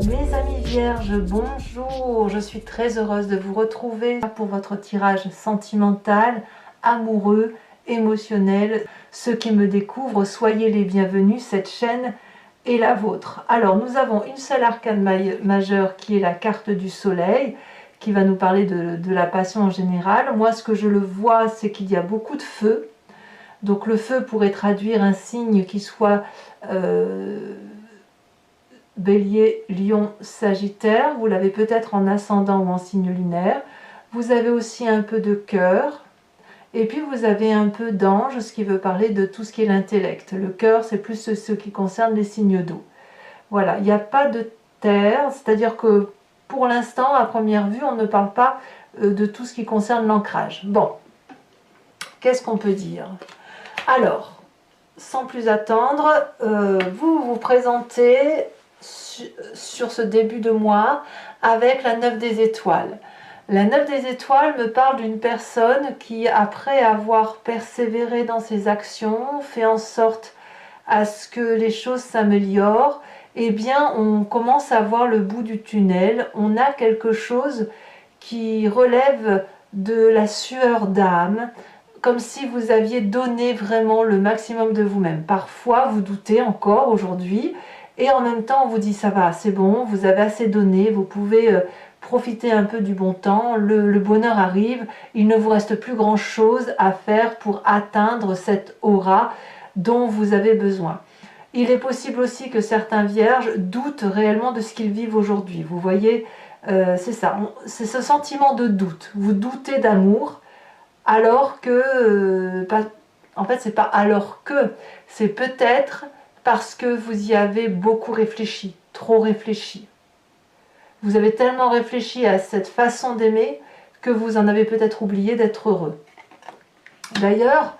Mes amis vierges, bonjour, je suis très heureuse de vous retrouver pour votre tirage sentimental, amoureux, émotionnel. Ceux qui me découvrent, soyez les bienvenus, cette chaîne est la vôtre. Alors nous avons une seule arcane majeure qui est la carte du soleil, qui va nous parler de la passion en général. Moi ce que je le vois, c'est qu'il y a beaucoup de feu. Donc le feu pourrait traduire un signe qui soit Bélier, Lion, Sagittaire. Vous l'avez peut-être en ascendant ou en signe lunaire. Vous avez aussi un peu de cœur. Et puis vous avez un peu d'ange, ce qui veut parler de tout ce qui est l'intellect. Le cœur, c'est plus ce qui concerne les signes d'eau. Voilà, il n'y a pas de terre, c'est-à-dire que pour l'instant, à première vue, on ne parle pas de tout ce qui concerne l'ancrage. Bon, qu'est-ce qu'on peut dire? Alors, sans plus attendre, vous vous présentez sur ce début de mois avec la 9 des étoiles. La 9 des étoiles me parle d'une personne qui, après avoir persévéré dans ses actions, fait en sorte à ce que les choses s'améliorent, eh bien on commence à voir le bout du tunnel. On a quelque chose qui relève de la sueur d'âme, comme si vous aviez donné vraiment le maximum de vous-même. Parfois vous doutez encore aujourd'hui, et en même temps on vous dit ça va, c'est bon, vous avez assez donné, vous pouvez profiter un peu du bon temps, le bonheur arrive, il ne vous reste plus grand chose à faire pour atteindre cette aura dont vous avez besoin. Il est possible aussi que certains vierges doutent réellement de ce qu'ils vivent aujourd'hui. Vous voyez, c'est ça, c'est ce sentiment de doute. Vous doutez d'amour alors que, en fait c'est pas alors que, c'est peut-être parce que vous y avez beaucoup réfléchi, trop réfléchi. Vous avez tellement réfléchi à cette façon d'aimer que vous en avez peut-être oublié d'être heureux. D'ailleurs,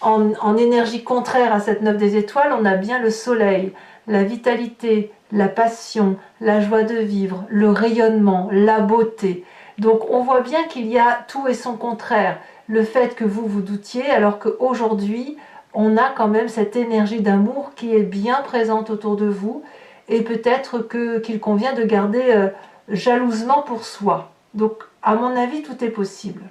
en énergie contraire à cette 9 des étoiles, on a bien le soleil, la vitalité, la passion, la joie de vivre, le rayonnement, la beauté. Donc on voit bien qu'il y a tout et son contraire. Le fait que vous vous doutiez, alors qu'aujourd'hui, on a quand même cette énergie d'amour qui est bien présente autour de vous, et peut-être qu'il convient de garder jalousement pour soi. Donc à mon avis, tout est possible.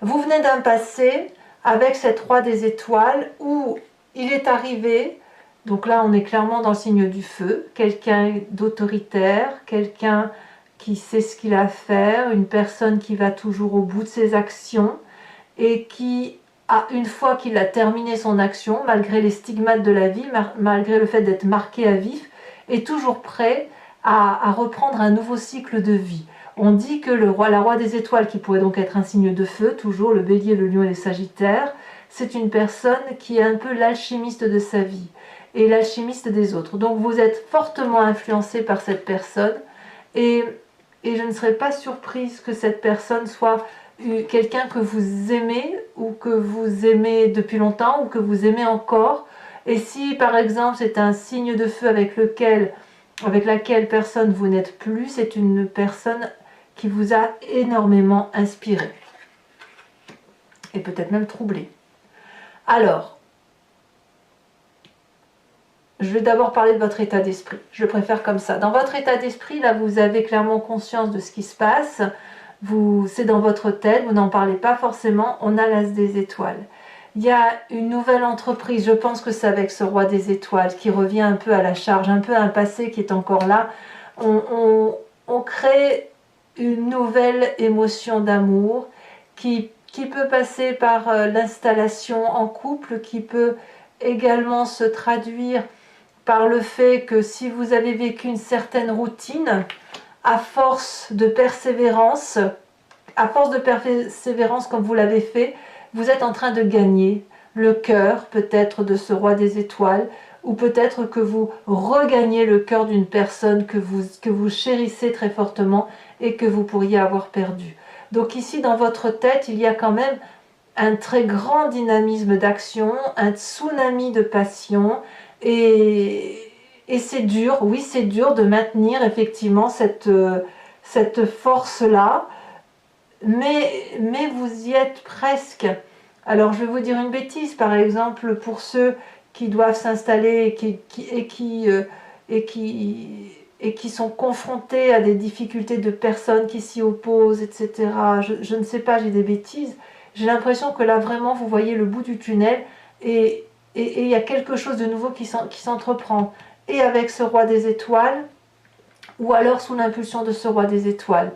Vous venez d'un passé avec cette roi des étoiles où il est arrivé, donc là on est clairement dans le signe du feu, quelqu'un d'autoritaire, quelqu'un qui sait ce qu'il a à faire, une personne qui va toujours au bout de ses actions et qui, une fois qu'il a terminé son action, malgré les stigmates de la vie, malgré le fait d'être marqué à vif, est toujours prêt à reprendre un nouveau cycle de vie. On dit que la roi des étoiles, qui pourrait donc être un signe de feu, toujours le bélier, le lion et les sagittaires, c'est une personne qui est un peu l'alchimiste de sa vie et l'alchimiste des autres. Donc vous êtes fortement influencé par cette personne et je ne serais pas surprise que cette personne soit quelqu'un que vous aimez ou que vous aimez depuis longtemps ou que vous aimez encore. Et si par exemple c'est un signe de feu avec laquelle personne vous n'êtes plus, c'est une personne qui vous a énormément inspiré et peut-être même troublé. Alors, je vais d'abord parler de votre état d'esprit. Je préfère comme ça. Dans votre état d'esprit, là, vous avez clairement conscience de ce qui se passe. C'est dans votre tête, vous n'en parlez pas forcément. On a l'as des étoiles. Il y a une nouvelle entreprise, je pense que c'est avec ce roi des étoiles qui revient un peu à la charge, un peu un passé qui est encore là. On crée une nouvelle émotion d'amour qui peut passer par l'installation en couple, qui peut également se traduire par le fait que si vous avez vécu une certaine routine, à force de persévérance comme vous l'avez fait, vous êtes en train de gagner le cœur peut-être de ce roi des étoiles, ou peut-être que vous regagnez le cœur d'une personne que vous chérissez très fortement et que vous pourriez avoir perdu. Donc ici dans votre tête, il y a quand même un très grand dynamisme d'action, un tsunami de passion, et c'est dur, oui c'est dur de maintenir effectivement cette force-là, mais vous y êtes presque. Alors je vais vous dire une bêtise, par exemple pour ceux qui doivent s'installer et qui et qui sont confrontés à des difficultés de personnes qui s'y opposent, etc. Je ne sais pas, j'ai des bêtises. J'ai l'impression que là, vraiment, vous voyez le bout du tunnel et il y a quelque chose de nouveau qui s'entreprend. Et avec ce roi des étoiles, ou alors sous l'impulsion de ce roi des étoiles.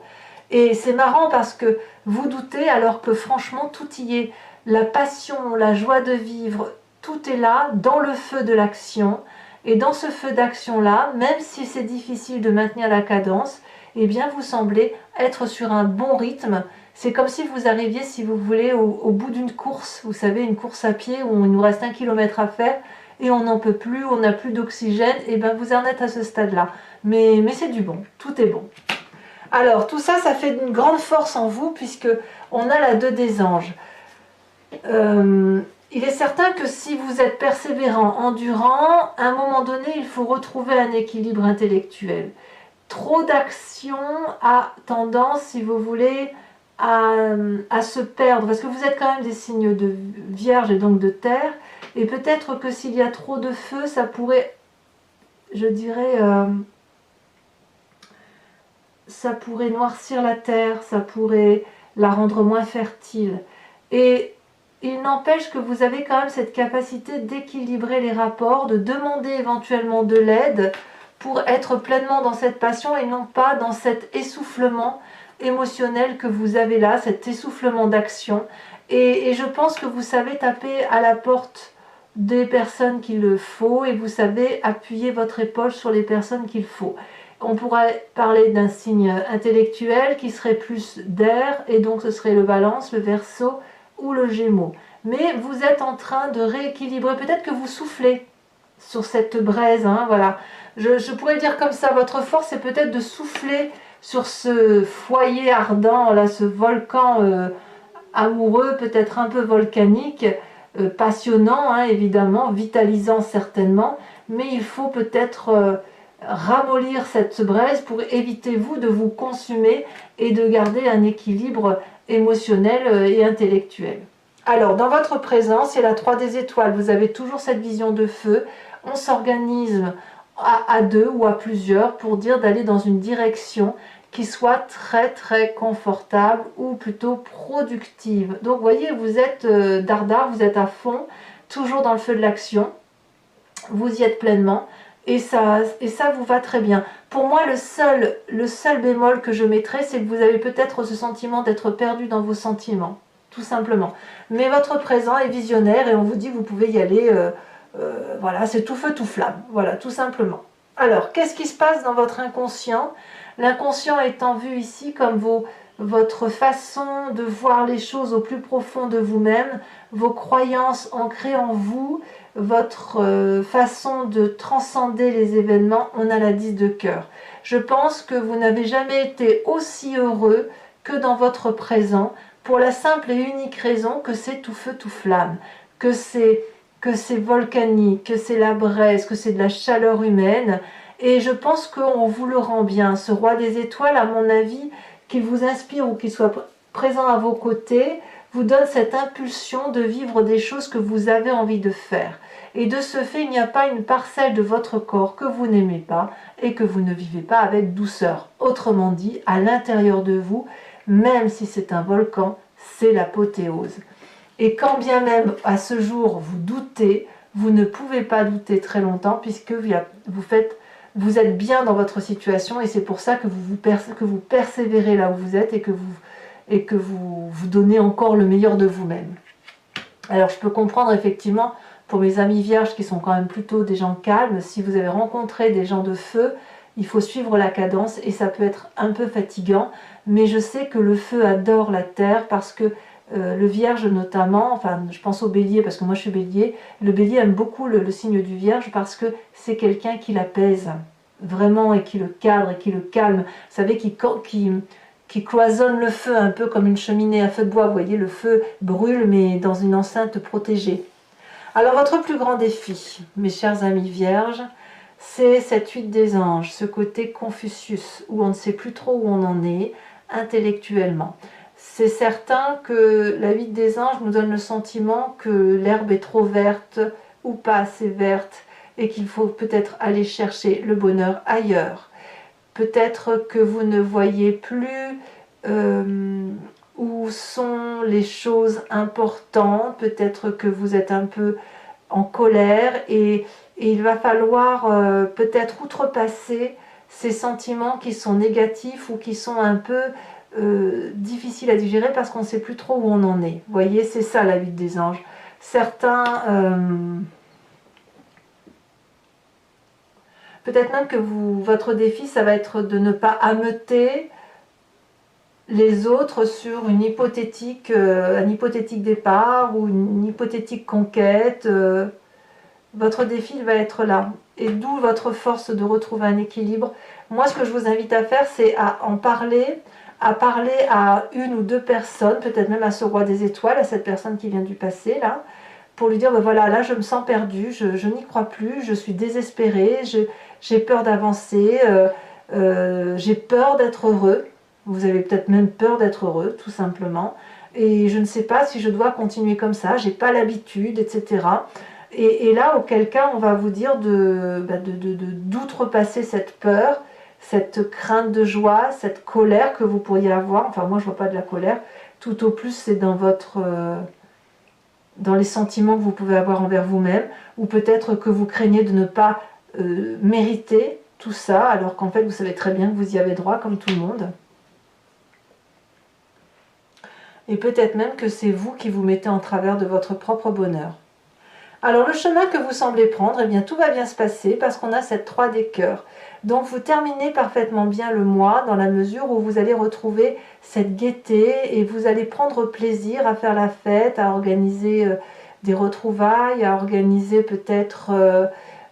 Et c'est marrant parce que vous doutez alors que franchement, tout y est. La passion, la joie de vivre, tout est là, dans le feu de l'action. Et dans ce feu d'action-là, même si c'est difficile de maintenir la cadence, eh bien vous semblez être sur un bon rythme. C'est comme si vous arriviez, si vous voulez, au bout d'une course. Vous savez, une course à pied où il nous reste 1 kilomètre à faire et on n'en peut plus, on n'a plus d'oxygène. Et bien vous en êtes à ce stade-là. Mais c'est du bon, tout est bon. Alors tout ça, ça fait une grande force en vous puisque on a la 2 des anges. Il est certain que si vous êtes persévérant, endurant, à un moment donné, il faut retrouver un équilibre intellectuel. Trop d'action a tendance, si vous voulez, à se perdre, parce que vous êtes quand même des signes de Vierge et donc de Terre, et peut-être que s'il y a trop de feu, ça pourrait, je dirais, ça pourrait noircir la Terre, ça pourrait la rendre moins fertile. Et il n'empêche que vous avez quand même cette capacité d'équilibrer les rapports, de demander éventuellement de l'aide pour être pleinement dans cette passion et non pas dans cet essoufflement émotionnel que vous avez là, cet essoufflement d'action. Et je pense que vous savez taper à la porte des personnes qu'il le faut et vous savez appuyer votre épaule sur les personnes qu'il faut. On pourrait parler d'un signe intellectuel qui serait plus d'air et donc ce serait le Balance, le Verseau ou le Gémeaux. Mais vous êtes en train de rééquilibrer, peut-être que vous soufflez sur cette braise, hein, voilà. Je pourrais dire comme ça, votre force c'est peut-être de souffler sur ce foyer ardent, là, ce volcan amoureux, peut-être un peu volcanique, passionnant, hein, évidemment, vitalisant certainement, mais il faut peut-être ramollir cette braise pour éviter vous de vous consumer et de garder un équilibre émotionnel et intellectuel. Alors, dans votre présent, c'est la 3 des étoiles, vous avez toujours cette vision de feu, on s'organise à 2 ou à plusieurs pour dire d'aller dans une direction qui soit très très confortable ou plutôt productive. Donc, vous voyez, vous êtes dardard, vous êtes à fond, toujours dans le feu de l'action, vous y êtes pleinement. Et ça vous va très bien. Pour moi, le seul bémol que je mettrais, c'est que vous avez peut-être ce sentiment d'être perdu dans vos sentiments, tout simplement. Mais votre présent est visionnaire et on vous dit que vous pouvez y aller, voilà, c'est tout feu, tout flamme, voilà, tout simplement. Alors, qu'est-ce qui se passe dans votre inconscient? L'inconscient étant vu ici comme votre façon de voir les choses au plus profond de vous-même, vos croyances ancrées en vous, votre façon de transcender les événements. On a la 10 de cœur. Je pense que vous n'avez jamais été aussi heureux que dans votre présent, pour la simple et unique raison que c'est tout feu, tout flamme, que c'est volcanique, que c'est la braise, que c'est de la chaleur humaine. Et je pense qu'on vous le rend bien. Ce roi des étoiles, à mon avis, qu'il vous inspire ou qu'il soit présent à vos côtés, vous donne cette impulsion de vivre des choses que vous avez envie de faire. Et de ce fait, il n'y a pas une parcelle de votre corps que vous n'aimez pas et que vous ne vivez pas avec douceur. Autrement dit, à l'intérieur de vous, même si c'est un volcan, c'est l'apothéose. Et quand bien même à ce jour vous doutez, vous ne pouvez pas douter très longtemps puisque vous êtes bien dans votre situation et c'est pour ça que vous persévérez là où vous êtes et que vous donnez encore le meilleur de vous-même. Alors je peux comprendre effectivement pour mes amis vierges qui sont quand même plutôt des gens calmes, si vous avez rencontré des gens de feu, il faut suivre la cadence et ça peut être un peu fatigant, mais je sais que le feu adore la terre parce que le vierge notamment, enfin je pense au bélier parce que moi je suis bélier, le bélier aime beaucoup le signe du vierge parce que c'est quelqu'un qui l'apaise vraiment et qui le cadre et qui le calme, vous savez, qui cloisonne le feu un peu comme une cheminée à feu de bois, vous voyez, le feu brûle mais dans une enceinte protégée. Alors votre plus grand défi, mes chers amis vierges, c'est cette 8 des anges, ce côté Confucius, où on ne sait plus trop où on en est intellectuellement. C'est certain que la 8 des anges nous donne le sentiment que l'herbe est trop verte ou pas assez verte et qu'il faut peut-être aller chercher le bonheur ailleurs. Peut-être que vous ne voyez plus où sont les choses importantes, peut-être que vous êtes un peu en colère et il va falloir peut-être outrepasser ces sentiments qui sont négatifs ou qui sont un peu difficiles à digérer parce qu'on ne sait plus trop où on en est. Vous voyez, c'est ça la vie des anges. Certains... peut-être même que votre défi, ça va être de ne pas ameuter les autres sur un hypothétique départ ou une hypothétique conquête. Votre défi il va être là. Et d'où votre force de retrouver un équilibre. Moi, ce que je vous invite à faire, c'est à en parler, à parler à une ou deux personnes, peut-être même à ce roi des étoiles, à cette personne qui vient du passé, là, pour lui dire, ben voilà, là, je me sens perdue, je n'y crois plus, je suis désespérée, j'ai peur d'avancer, j'ai peur d'être heureux. Vous avez peut-être même peur d'être heureux, tout simplement. Et je ne sais pas si je dois continuer comme ça, j'ai pas l'habitude, etc. Et là, auquel cas, on va vous dire d'outrepasser cette peur, cette crainte de joie, cette colère que vous pourriez avoir. Enfin, moi, je ne vois pas de la colère. Tout au plus, c'est dans dans les sentiments que vous pouvez avoir envers vous-même, ou peut-être que vous craignez de ne pas mériter tout ça, alors qu'en fait, vous savez très bien que vous y avez droit, comme tout le monde. Et peut-être même que c'est vous qui vous mettez en travers de votre propre bonheur. Alors le chemin que vous semblez prendre, eh bien tout va bien se passer parce qu'on a cette 3 des cœurs. Donc vous terminez parfaitement bien le mois dans la mesure où vous allez retrouver cette gaieté et vous allez prendre plaisir à faire la fête, à organiser des retrouvailles, à organiser peut-être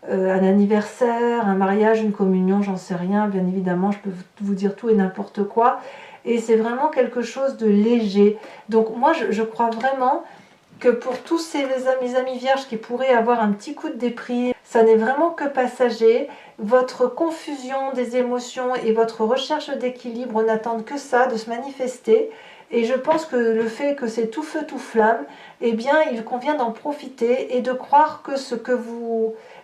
un anniversaire, un mariage, une communion, j'en sais rien, bien évidemment je peux vous dire tout et n'importe quoi. Et c'est vraiment quelque chose de léger. Donc moi je crois vraiment que pour tous mes amis vierges qui pourraient avoir un petit coup de déprime, ça n'est vraiment que passager. Votre confusion des émotions et votre recherche d'équilibre n'attendent que ça, de se manifester. Et je pense que le fait que c'est tout feu, tout flamme, eh bien, il convient d'en profiter et de croire que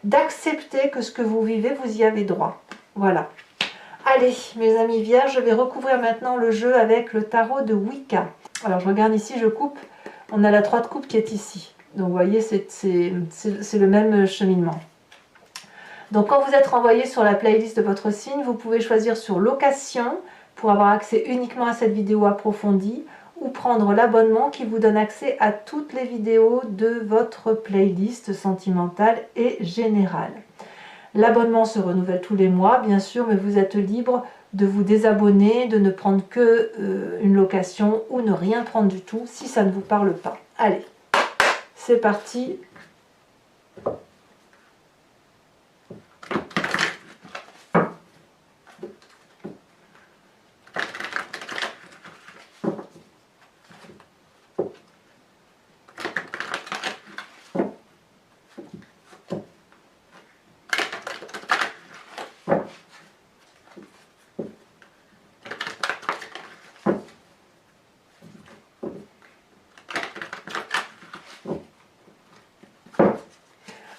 d'accepter que ce que vous vivez, vous y avez droit. Voilà. Allez, mes amis vierges, je vais recouvrir maintenant le jeu avec le tarot de Wicca. Alors, je regarde ici, je coupe. On a la 3 de coupe qui est ici. Donc vous voyez, c'est le même cheminement. Donc quand vous êtes renvoyé sur la playlist de votre signe, vous pouvez choisir sur location pour avoir accès uniquement à cette vidéo approfondie ou prendre l'abonnement qui vous donne accès à toutes les vidéos de votre playlist sentimentale et générale. L'abonnement se renouvelle tous les mois, bien sûr, mais vous êtes libre de vous désabonner, de ne prendre que une location ou ne rien prendre du tout si ça ne vous parle pas. Allez, c'est parti.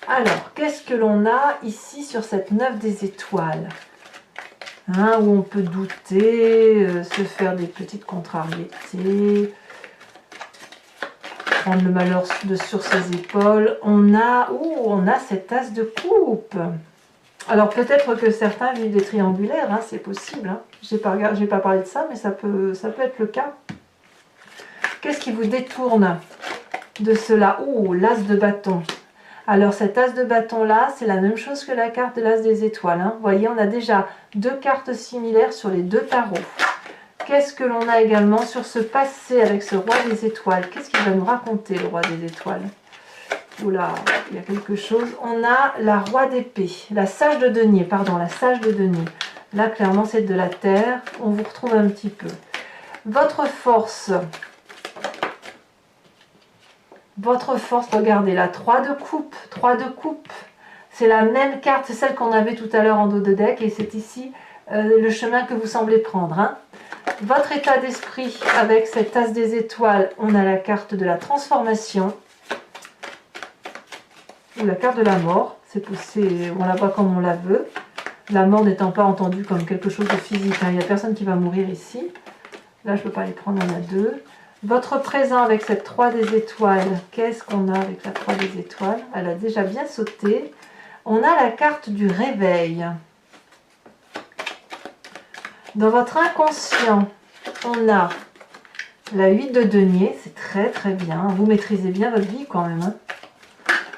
Alors, qu'est-ce que l'on a ici sur cette 9 des étoiles, hein, où on peut douter, se faire des petites contrariétés, prendre le malheur sur ses épaules. On a cette as de coupe. Alors peut-être que certains vivent des triangulaires, hein, c'est possible. Hein. J'ai pas parlé de ça, mais ça peut être le cas. Qu'est-ce qui vous détourne de cela? Oh, l'as de bâton. Alors cet as de bâton là, c'est la même chose que la carte de l'as des étoiles. Hein. Vous voyez, on a déjà deux cartes similaires sur les deux tarots. Qu'est-ce que l'on a également sur ce passé avec ce roi des étoiles? Qu'est-ce qu'il va nous raconter, le roi des étoiles? Oula, il y a quelque chose. On a la roi d'épée, la sage de denier, pardon, la sage de denier. Là, clairement, c'est de la terre. On vous retrouve un petit peu. Votre force, regardez, la 3 de coupe. 3 de coupe, c'est la même carte, c'est celle qu'on avait tout à l'heure en dos de deck. Et c'est ici le chemin que vous semblez prendre. Hein. Votre état d'esprit avec cette as des étoiles, on a la carte de la transformation. Ou la carte de la mort, On la voit comme on la veut. La mort n'étant pas entendue comme quelque chose de physique. Hein. Il n'y a personne qui va mourir ici. Là, je ne peux pas les prendre, on en a deux. Votre présent avec cette 3 des étoiles, qu'est-ce qu'on a avec la 3 des étoiles? Elle a déjà bien sauté. On a la carte du réveil. Dans votre inconscient, on a la 8 de denier, c'est très très bien. Vous maîtrisez bien votre vie quand même. Hein.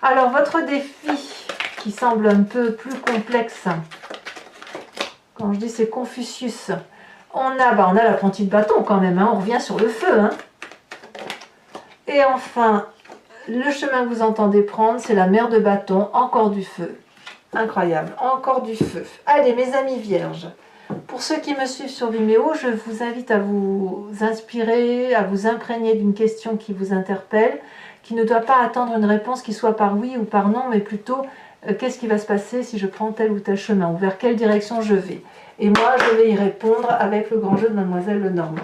Alors, votre défi qui semble un peu plus complexe, quand je dis c'est Confucius, on a l'apprenti de bâton quand même, hein. On revient sur le feu. Hein. Et enfin, le chemin que vous entendez prendre, c'est la mer de bâton, encore du feu. Incroyable, encore du feu. Allez, mes amis vierges, pour ceux qui me suivent sur Vimeo, je vous invite à vous inspirer, à vous imprégner d'une question qui vous interpelle, qui ne doit pas attendre une réponse qui soit par oui ou par non, mais plutôt qu'est-ce qui va se passer si je prends tel ou tel chemin, ou vers quelle direction je vais. Et moi, je vais y répondre avec le grand jeu de Mademoiselle Lenormand.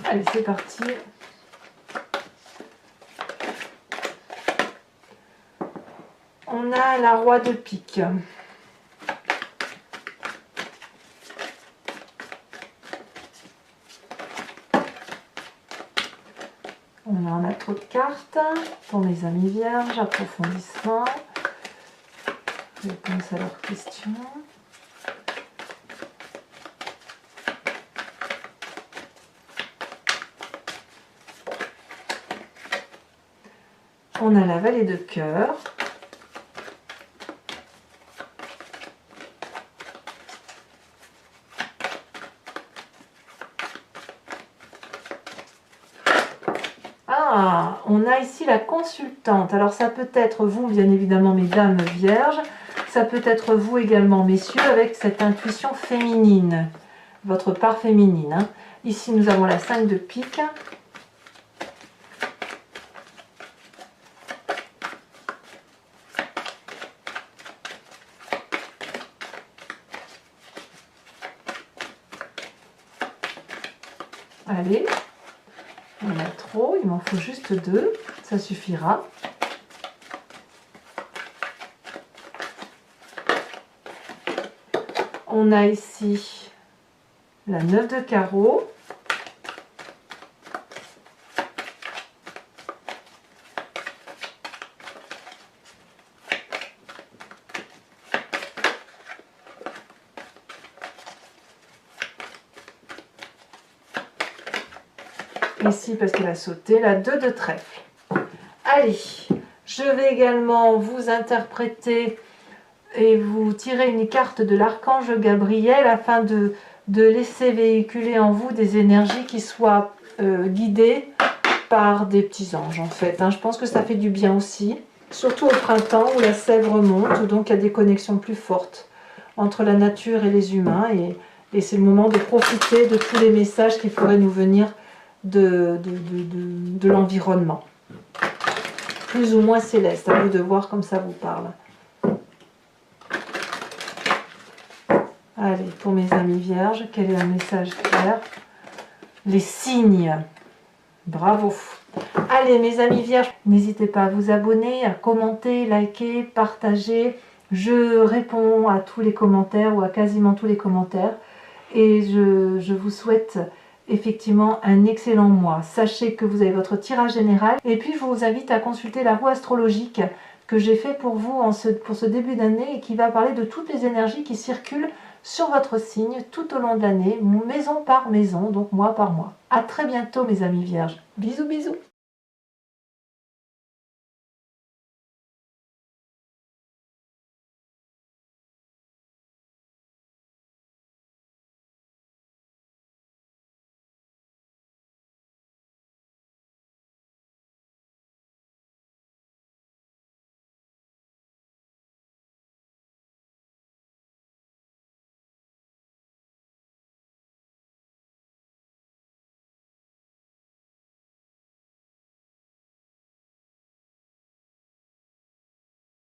Allez, c'est parti. On a la roi de pique. On a trop de cartes. Pour mes amis vierges, approfondissement. Réponse à leurs questions. On a la vallée de cœur. Ah, on a ici la consultante. Alors ça peut être vous, bien évidemment, mesdames vierges. Ça peut être vous également, messieurs, avec cette intuition féminine. Votre part féminine. Hein. Ici, nous avons la 5 de pique. Allez, il y en a trop, il m'en faut juste 2, ça suffira. On a ici la 9 de carreau. Ici parce qu'elle a sauté, la 2 de trèfle. Allez, je vais également vous interpréter et vous tirer une carte de l'archange Gabriel afin de laisser véhiculer en vous des énergies qui soient guidées par des petits anges en fait. Hein. Je pense que ça fait du bien aussi, surtout au printemps où la sève remonte, où donc il y a des connexions plus fortes entre la nature et les humains et c'est le moment de profiter de tous les messages qui pourraient nous venir de l'environnement. Plus ou moins céleste, à vous de voir comme ça vous parle. Allez, pour mes amis vierges, quel est un message clair? Les signes. Bravo. Allez, mes amis vierges, n'hésitez pas à vous abonner, à commenter, liker, partager. Je réponds à tous les commentaires ou à quasiment tous les commentaires. Et je vous souhaite effectivement un excellent mois. Sachez que vous avez votre tirage général. Et puis, je vous invite à consulter la roue astrologique que j'ai fait pour vous pour ce début d'année et qui va parler de toutes les énergies qui circulent sur votre signe tout au long de l'année, maison par maison, donc mois par mois. À très bientôt mes amis vierges. Bisous bisous.